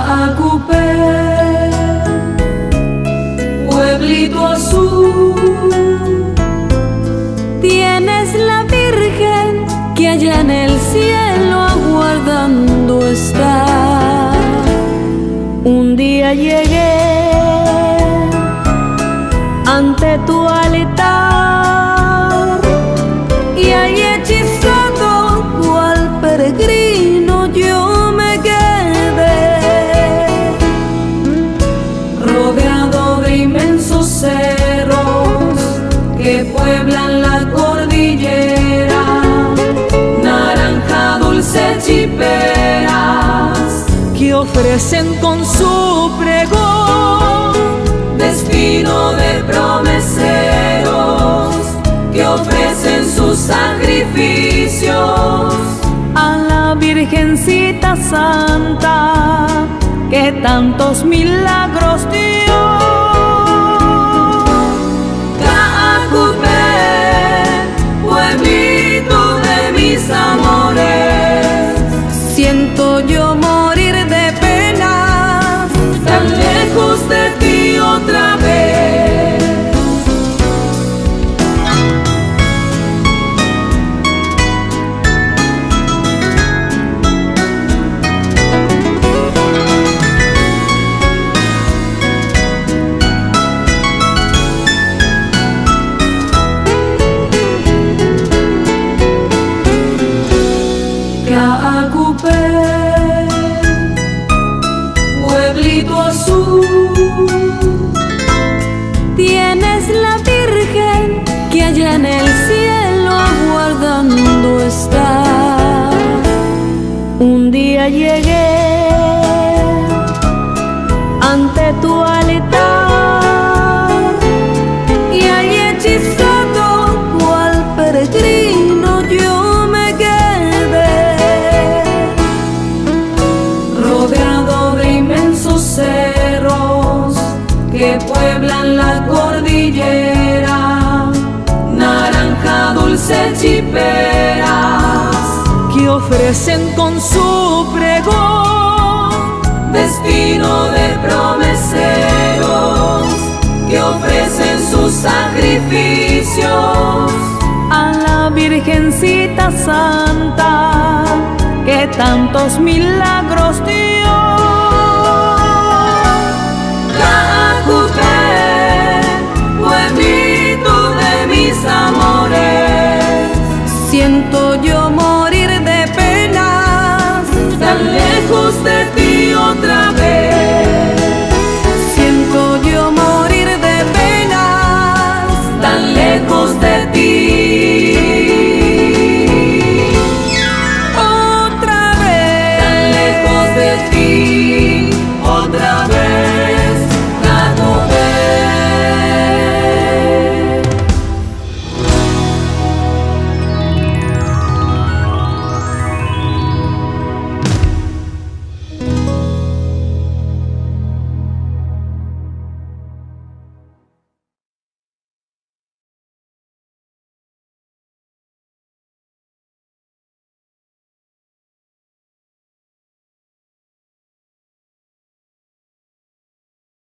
Caacupé, pueblito azul, tienes la Virgen que allá en el cielo aguardando está. Un día llegué ante tu altar y ahí hechizado cual peregrino yo me quedé, rodeado de inmensos cerros que pueblan la cordillera, naranja, dulce, chiperas que ofrecen con su pregón destino de promeseros que ofrecen sus sacrificios a la Virgencita Santa que tantos milagros dio. Caacupé, pueblito de mis amores, Siento yo morir de pena tan lejos de ti otra vez. Caacupé, pueblito azul, tienes la Virgen que allá en el cielo aguardando está. Un día llegué ante tu altar y ahí hechizado cual peregrino yo me quedé, rodeado de inmensos cerros que pueblan la cordillera, naranja, dulce, chiperas que ofrecen con su pregón destino de promeseros que ofrecen sus sacrificios a la Virgencita Santa que tantos milagros dio.